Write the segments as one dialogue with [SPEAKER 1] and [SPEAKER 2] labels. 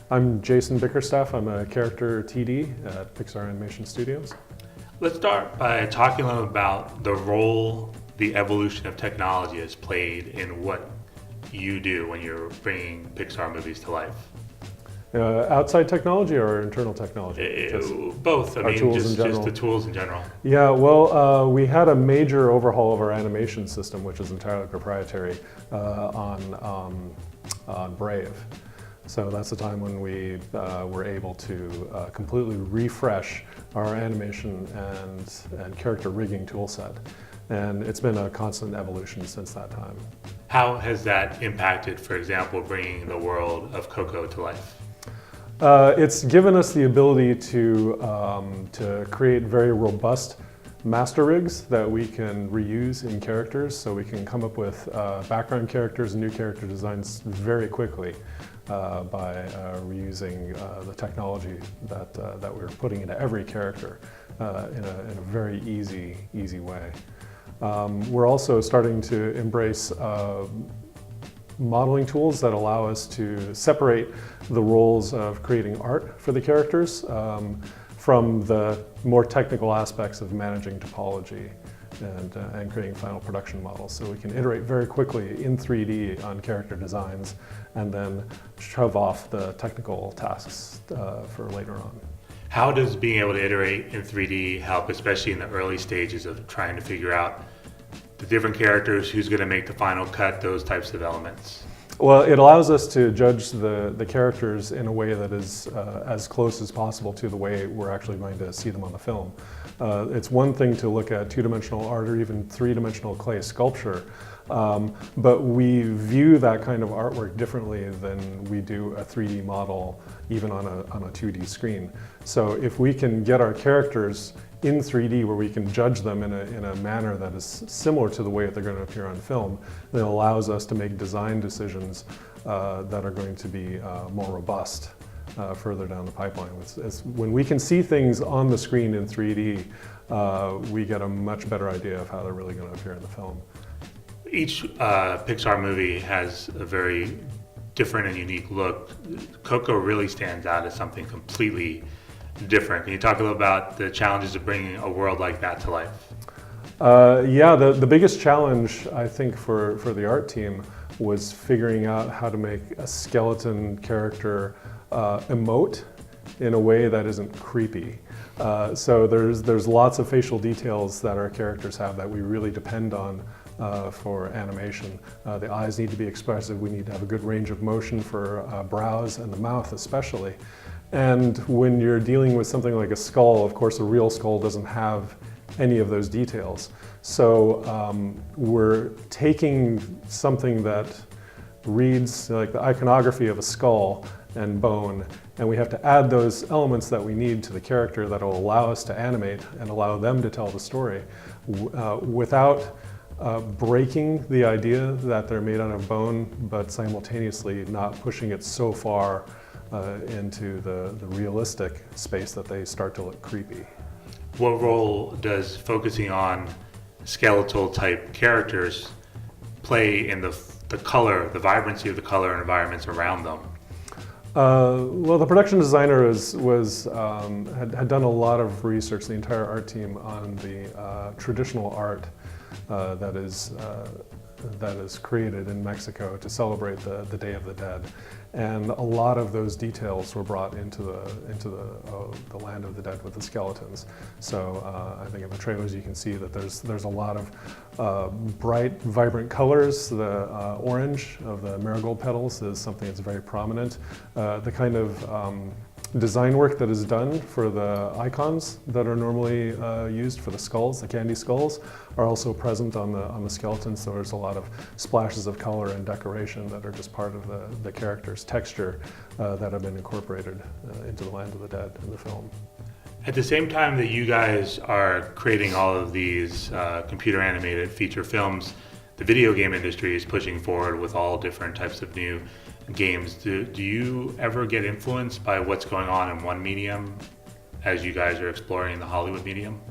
[SPEAKER 1] I'm Jason Bickerstaff. I'm a character TD at Pixar Animation Studios.
[SPEAKER 2] Let's start by talking a little about the role the evolution of technology has played in what you do when you're bringing Pixar movies to life.
[SPEAKER 1] Outside technology or internal technology?
[SPEAKER 2] Both. I mean,
[SPEAKER 1] tools
[SPEAKER 2] just the tools in general.
[SPEAKER 1] Yeah, well, we had a major overhaul of our animation system, which is entirely proprietary, on Brave. So that's the time when we were able to completely refresh our animation and character rigging tool set. And it's been a constant evolution since that time.
[SPEAKER 2] How has that impacted, for example, bringing the world of Coco to life?
[SPEAKER 1] It's given us the ability to create very robust master rigs that we can reuse in characters, so we can come up with background characters and new character designs very quickly by reusing the technology that we're putting into every character in a very easy way. We're also starting to embrace modeling tools that allow us to separate the roles of creating art for the characters from the more technical aspects of managing topology and creating final production models. So we can iterate very quickly in 3D on character designs and then shove off the technical tasks for later on.
[SPEAKER 2] How does being able to iterate in 3D help, especially in the early stages of trying to figure out the different characters, who's going to make the final cut, those types of elements?
[SPEAKER 1] Well, it allows us to judge the characters in a way that is as close as possible to the way we're actually going to see them on the film. It's one thing to look at two-dimensional art or even three-dimensional clay sculpture, but we view that kind of artwork differently than we do a 3D model even on a 2D screen. So if we can get our characters in 3D where we can judge them in a manner that is similar to the way that they're going to appear on film, then it allows us to make design decisions that are going to be more robust further down the pipeline. When we can see things on the screen in 3D, we get a much better idea of how they're really going to appear in the film.
[SPEAKER 2] Each Pixar movie has a very different and unique look. Coco really stands out as something completely different. Can you talk a little about the challenges of bringing a world like that to life?
[SPEAKER 1] Yeah, the biggest challenge I think for the art team was figuring out how to make a skeleton character emote in a way that isn't creepy. So there's lots of facial details that our characters have that we really depend on for animation. The eyes need to be expressive. We need to have a good range of motion for brows and the mouth especially. And when you're dealing with something like a skull, of course a real skull doesn't have any of those details. So we're taking something that reads like the iconography of a skull and bone, and we have to add those elements that we need to the character that will allow us to animate and allow them to tell the story without breaking the idea that they're made out of bone, but simultaneously not pushing it so far into the realistic space that they start to look creepy.
[SPEAKER 2] What role does focusing on skeletal type characters play in the color, the vibrancy of the color and environments around them?
[SPEAKER 1] Well, the production designer had done a lot of research, the entire art team, on the traditional art that is created in Mexico to celebrate the Day of the Dead, and a lot of those details were brought into the land of the dead with the skeletons. So I think in the trailers you can see that there's a lot of bright, vibrant colors. The orange of the marigold petals is something that's very prominent. The kind of design work that is done for the icons that are normally used for the skulls, the candy skulls, are also present on the skeletons. So there's a lot of splashes of color and decoration that are just part of the character's texture that have been incorporated into the land of the dead in the film.
[SPEAKER 2] At the same time that you guys are creating all of these computer animated feature films, the video game industry is pushing forward with all different types of new games. Do you ever get influenced by what's going on in one medium as you guys are exploring the Hollywood medium?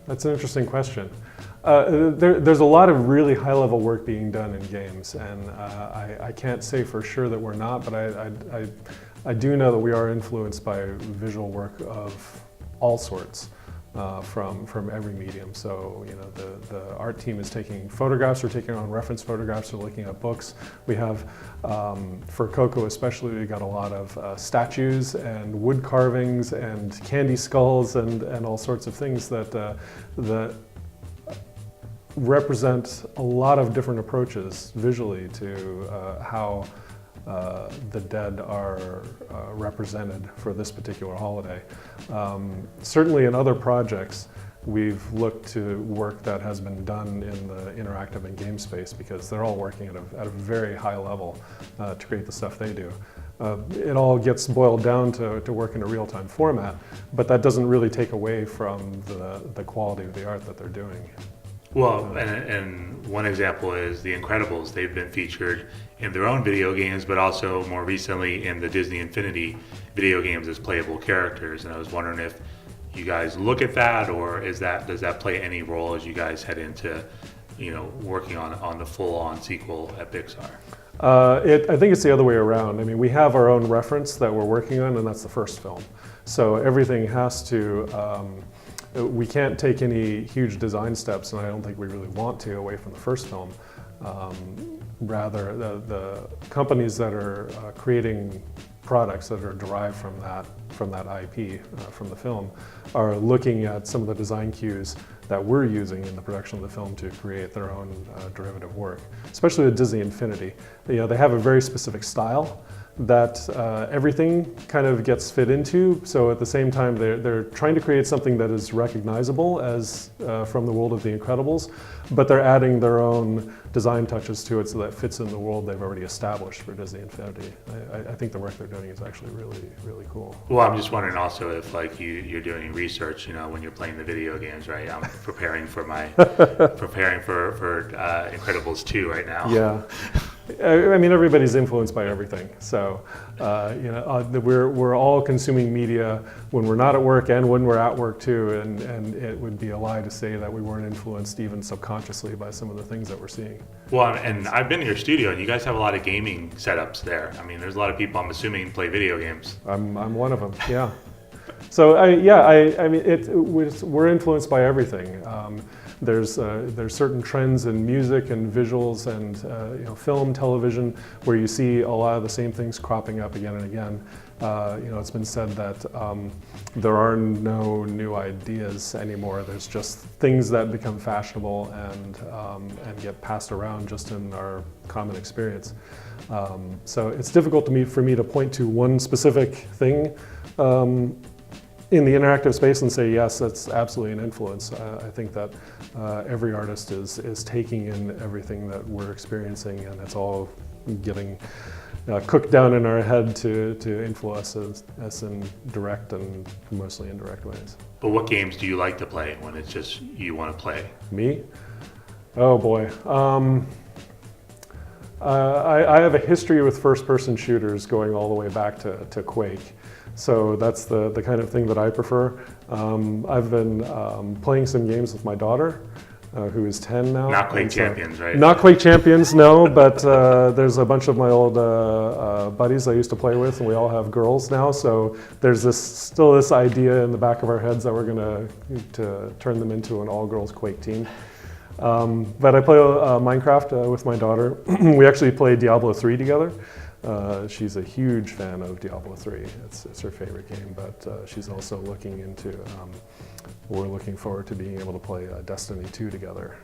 [SPEAKER 1] That's an interesting question. There's a lot of really high-level work being done in games, and I can't say for sure that we're not, but I do know that we are influenced by visual work of all sorts. From every medium. So, you know, the art team is taking photographs, we're taking on reference photographs, we're looking at books. We have, for Coco especially, we got a lot of statues and wood carvings and candy skulls and all sorts of things that represent a lot of different approaches visually to how the dead are represented for this particular holiday. Certainly in other projects, we've looked to work that has been done in the interactive and game space because they're all working at a very high level to create the stuff they do. It all gets boiled down to work in a real-time format, but that doesn't really take away from the quality of the art that they're doing.
[SPEAKER 2] Well, and one example is The Incredibles. They've been featured in their own video games, but also more recently in the Disney Infinity video games as playable characters. And I was wondering if you guys look at that, or does that play any role as you guys head into, you know, working on the full-on sequel at Pixar?
[SPEAKER 1] I think it's the other way around. I mean, we have our own reference that we're working on, and that's the first film. So everything has to. We can't take any huge design steps, and I don't think we really want to, away from the first film. Rather, the companies that are creating products that are derived from that IP, from the film, are looking at some of the design cues that we're using in the production of the film to create their own derivative work. Especially with Disney Infinity. You know, they have a very specific style that everything kind of gets fit into. So at the same time, they're trying to create something that is recognizable as from the world of The Incredibles, but they're adding their own design touches to it so that fits in the world they've already established for Disney Infinity. I think the work they're doing is actually really, really cool.
[SPEAKER 2] Well, I'm just wondering also if, like, you're doing research, you know, when you're playing the video games, right? I'm preparing for Incredibles 2 right now.
[SPEAKER 1] Yeah. I mean, everybody's influenced by everything. So, you know, we're all consuming media when we're not at work and when we're at work too. And it would be a lie to say that we weren't influenced even subconsciously by some of the things that we're seeing.
[SPEAKER 2] Well, and I've been to your studio, and you guys have a lot of gaming setups there. I mean, there's a lot of people, I'm assuming, play video games.
[SPEAKER 1] I'm one of them. Yeah. So I mean, we're influenced by everything. There's certain trends in music and visuals and you know, film, television, where you see a lot of the same things cropping up again and again. You know, it's been said that there are no new ideas anymore. There's just things that become fashionable and get passed around just in our common experience. So it's difficult for me to point to one specific thing in the interactive space and say, yes, that's absolutely an influence. I think that every artist is taking in everything that we're experiencing, and it's all getting cooked down in our head to influence us in direct and mostly indirect ways.
[SPEAKER 2] But what games do you like to play when it's just you want to play?
[SPEAKER 1] Me? Oh boy. I have a history with first-person shooters going all the way back to Quake. So that's the kind of thing that I prefer. I've been playing some games with my daughter, who is 10 now.
[SPEAKER 2] Not Quake Champions, right?
[SPEAKER 1] Not Quake Champions, no, but there's a bunch of my old buddies I used to play with, and we all have girls now, so there's still this idea in the back of our heads that we're going to turn them into an all-girls Quake team. But I play Minecraft with my daughter. We actually play Diablo 3 together. She's a huge fan of Diablo 3. It's her favorite game, but she's also looking into, we're looking forward to being able to play Destiny 2 together.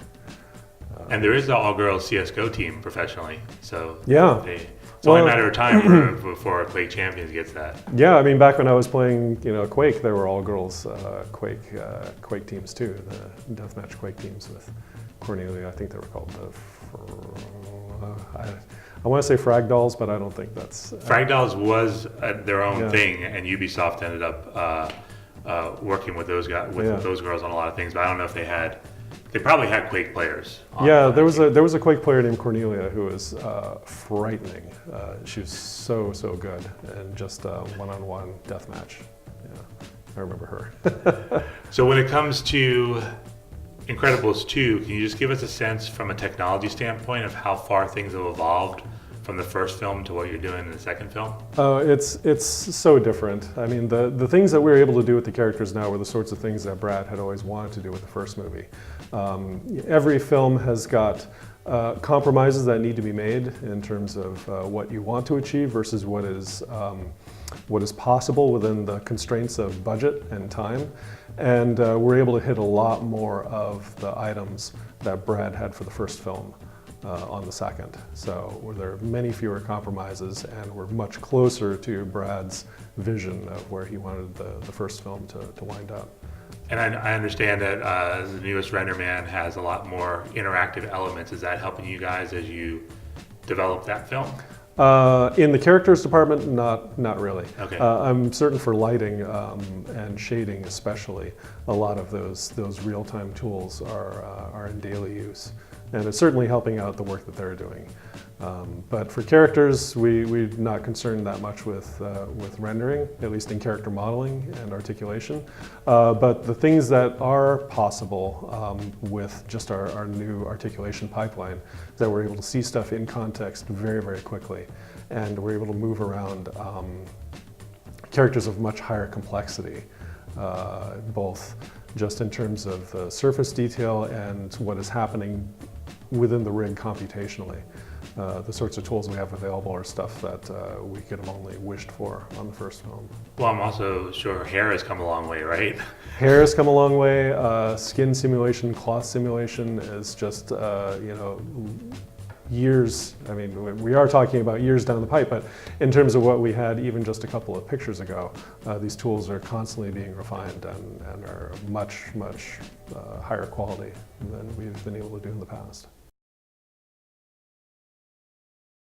[SPEAKER 2] And there is the all-girls CSGO team professionally, so
[SPEAKER 1] yeah.
[SPEAKER 2] It's only a matter of time before Quake Champions gets that.
[SPEAKER 1] Yeah, I mean, back when I was playing, you know, Quake, there were all-girls Quake teams too, the deathmatch Quake teams with Cornelia. I think they were called I want to say Frag Dolls, but I don't think that's...
[SPEAKER 2] Frag Dolls was their own thing, and Ubisoft ended up working with those guys, those girls on a lot of things. But I don't know if they probably had Quake players.
[SPEAKER 1] Yeah, there was a Quake player named Cornelia who was frightening. She was so good, and just one-on-one deathmatch. Yeah, I remember her.
[SPEAKER 2] So when it comes to Incredibles 2, can you just give us a sense from a technology standpoint of how far things have evolved from the first film to what you're doing in the second film?
[SPEAKER 1] It's so different. I mean, the things that we're able to do with the characters now were the sorts of things that Brad had always wanted to do with the first movie. Every film has got compromises that need to be made in terms of what you want to achieve versus what is possible within the constraints of budget and time. And we're able to hit a lot more of the items that Brad had for the first film on the second. So there are many fewer compromises, and we're much closer to Brad's vision of where he wanted the first film to wind up.
[SPEAKER 2] And I understand that the newest RenderMan has a lot more interactive elements. Is that helping you guys as you develop that film?
[SPEAKER 1] In the characters department, not really.
[SPEAKER 2] Okay.
[SPEAKER 1] I'm certain for lighting and shading especially, a lot of those real-time tools are in daily use. And it's certainly helping out the work that they're doing. But for characters, we're not concerned that much with rendering, at least in character modeling and articulation. But the things that are possible with just our new articulation pipeline is that we're able to see stuff in context very, very quickly. And we're able to move around characters of much higher complexity, both just in terms of the surface detail and what is happening within the rig computationally. The sorts of tools we have available are stuff that we could have only wished for on the first film.
[SPEAKER 2] Well, I'm also sure hair has come a long way, right?
[SPEAKER 1] Hair has come a long way. Skin simulation, cloth simulation is just, years. I mean, we are talking about years down the pipe, but in terms of what we had even just a couple of pictures ago, these tools are constantly being refined and are much higher quality than we've been able to do in the past.